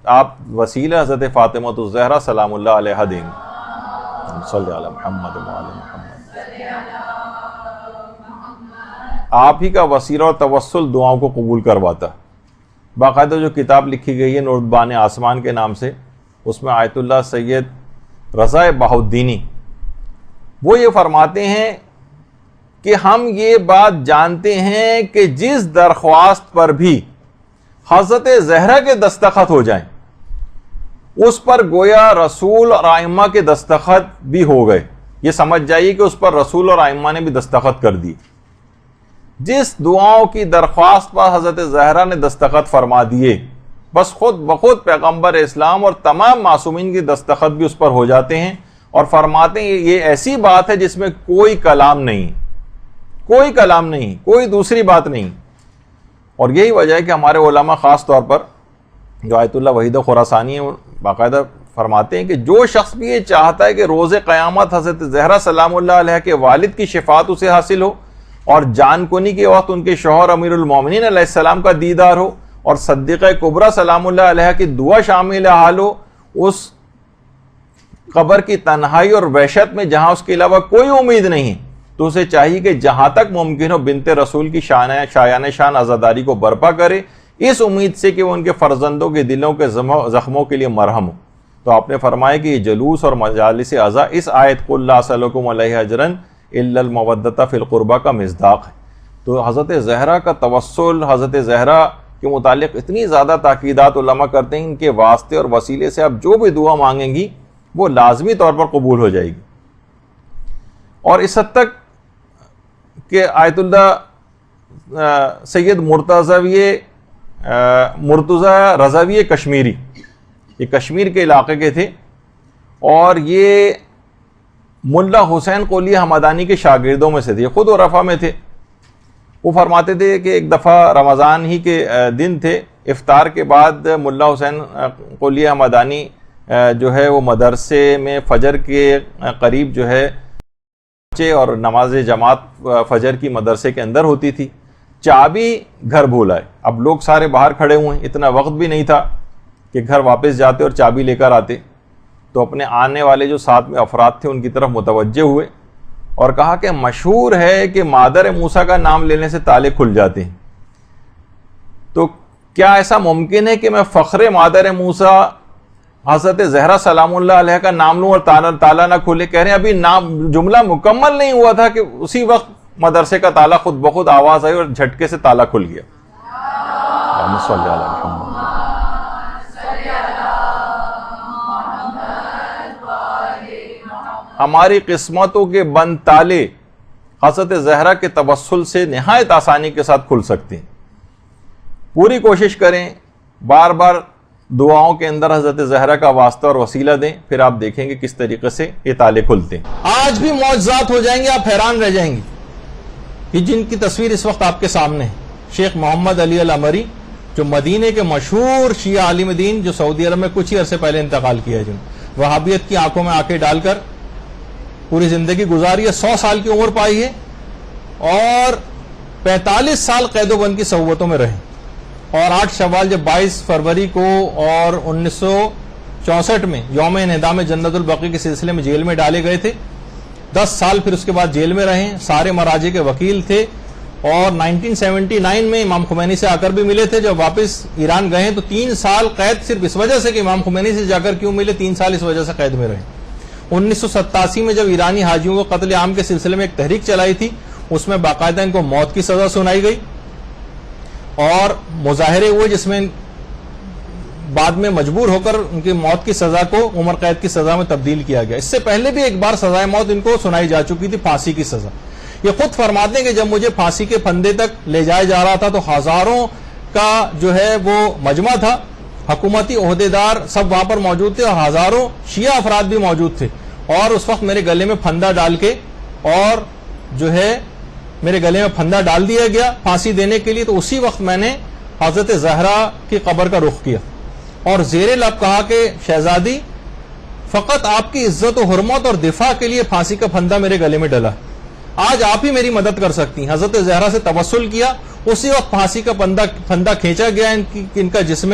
آپ وسیلہ حضرت فاطمہ الزہرا سلام اللہ علیہ دیں گے. صلی علی محمد وعلی محمد. آپ ہی کا وسیلہ اور توسل دعاؤں کو قبول کرواتا. باقاعدہ جو کتاب لکھی گئی ہے نوردبان آسمان کے نام سے، اس میں آیت اللہ سید رضا بہاؤالدینی وہ یہ فرماتے ہیں کہ ہم یہ بات جانتے ہیں کہ جس درخواست پر بھی حضرت زہرا کے دستخط ہو جائیں اس پر گویا رسول اور ائمہ کے دستخط بھی ہو گئے. یہ سمجھ جائیے کہ اس پر رسول اور ائمہ نے بھی دستخط کر دی. جس دعاؤں کی درخواست پر حضرت زہرا نے دستخط فرما دیے بس خود بخود پیغمبر اسلام اور تمام معصومین کی دستخط بھی اس پر ہو جاتے ہیں، اور فرماتے ہیں یہ ایسی بات ہے جس میں کوئی کلام نہیں، کوئی کلام نہیں، کوئی دوسری بات نہیں. اور یہی وجہ ہے کہ ہمارے علماء خاص طور پر جو آیت اللہ وحید خراسانی ہیں باقاعدہ فرماتے ہیں کہ جو شخص بھی یہ چاہتا ہے کہ روز قیامت حضرت زہرا سلام اللہ علیہ کے والد کی شفاعت اسے حاصل ہو، اور جان کنی کے وقت ان کے شوہر امیر المومنین علیہ السلام کا دیدار ہو، اور صدیقہ کبریٰ سلام اللہ علیہ کی دعا شامل حال ہو، اس قبر کی تنہائی اور وحشت میں جہاں اس کے علاوہ کوئی امید نہیں، تو اسے چاہیے کہ جہاں تک ممکن ہو بنت رسول کی شایان شان عزاداری کو برپا کرے، اس امید سے کہ وہ ان کے فرزندوں کے دلوں کے زخموں کے لیے مرہم ہو. تو آپ نے فرمایا کہ یہ جلوس اور مجالس عزا اس آیت قل لا اسألکم علیہ اجرا الا المودۃ فی القربى کا مصداق ہے. تو حضرت زہرا کا توسل، حضرت زہرا کے متعلق اتنی زیادہ تاکیدات علماء کرتے ہیں، ان کے واسطے اور وسیلے سے آپ جو بھی دعا مانگیں گی وہ لازمی طور پر قبول ہو جائے گی. اور اس حد تک کہ آیت اللہ سید مرتضی رضوی کشمیری، یہ کشمیر کے علاقے کے تھے، اور یہ ملا حسین قلی حمدانی کے شاگردوں میں سے تھے، خود عرفہ میں تھے. وہ فرماتے تھے کہ ایک دفعہ رمضان ہی کے دن تھے، افطار کے بعد ملا حسین قلی حمدانی جو ہے وہ مدرسے میں فجر کے قریب جو ہے اور نماز جماعت فجر کی مدرسے کے اندر ہوتی تھی. چابی گھر بھول آئے. اب لوگ سارے باہر کھڑے ہوئے ہیں، اتنا وقت بھی نہیں تھا کہ گھر واپس جاتے اور چابی لے کر آتے. تو اپنے آنے والے جو ساتھ میں افراد تھے ان کی طرف متوجہ ہوئے اور کہا کہ مشہور ہے کہ مادر موسیٰ کا نام لینے سے تالے کھل جاتے ہیں، تو کیا ایسا ممکن ہے کہ میں فخر مادر موسیٰ حضرت زہرا سلام اللہ علیہ کا نام لوں اور تالا نہ کھلے؟ کہہ رہے ہیں ابھی نام جملہ مکمل نہیں ہوا تھا کہ اسی وقت مدرسے کا تالا خود بخود آواز آئی اور جھٹکے سے تالا کھل گیا. صلی اللہ علیہ وسلم. ہماری قسمتوں کے بند تالے حضرت زہرا کے توسل سے نہایت آسانی کے ساتھ کھل سکتے ہیں. پوری کوشش کریں، بار بار دعاؤں کے اندر حضرت زہرا کا واسطہ اور وسیلہ دیں، پھر آپ دیکھیں گے کس طریقے سے یہ تالے کھلتے ہیں. آج بھی معجزات ہو جائیں گے، آپ حیران رہ جائیں گے. یہ جن کی تصویر اس وقت آپ کے سامنے ہے، شیخ محمد علی العمری، جو مدینے کے مشہور شیعہ عالم دین، جو سعودی عرب میں کچھ ہی عرصے پہلے انتقال کیا ہے، جن وہابیت کی آنکھوں میں آنکھیں ڈال کر پوری زندگی گزاری ہے، 100 سال کی عمر پائی ہے، اور 45 سال قید و بند کی صحبتوں میں رہے. اور 8 شوال جب 22 فروری کو اور 1964 میں یوم انہدام جنت البقیع کے سلسلے میں جیل میں ڈالے گئے تھے. 10 سال پھر اس کے بعد جیل میں رہے، سارے مراجع کے وکیل تھے، اور 1979 میں امام خمینی سے آ کر بھی ملے تھے. جب واپس ایران گئے تو 3 سال قید صرف اس وجہ سے کہ امام خمینی سے جا کر کیوں ملے، 3 سال اس وجہ سے قید میں رہے. 1987 میں جب ایرانی حاجیوں کو قتل عام کے سلسلے میں ایک تحریک چلائی تھی، اس میں باقاعدہ ان کو موت کی سزا سنائی گئی اور مظاہرے ہوئے جس میں بعد میں مجبور ہو کر ان کی موت کی سزا کو عمر قید کی سزا میں تبدیل کیا گیا. اس سے پہلے بھی ایک بار سزائے موت ان کو سنائی جا چکی تھی، پھانسی کی سزا. یہ خود فرماتے ہیں کہ جب مجھے پھانسی کے پھندے تک لے جایا جا رہا تھا تو ہزاروں کا جو ہے وہ مجمع تھا، حکومتی عہدیدار سب وہاں پر موجود تھے، اور ہزاروں شیعہ افراد بھی موجود تھے. اور اس وقت میرے گلے میں پھندا ڈال کے اور جو ہے میرے گلے میں پھندا ڈال دیا گیا پھانسی دینے کے لیے. تو اسی وقت میں نے حضرت زہرا کی قبر کا رخ کیا اور زیر لب کہا کہ شہزادی، فقط آپ کی عزت و حرمت اور دفاع کے لیے پھانسی کا پھندا میرے گلے میں ڈلا، آج آپ ہی میری مدد کر سکتی ہیں. حضرت زہرا سے توسل کیا، اسی وقت پھانسی کا پھندا کھینچا گیا ان کا جسم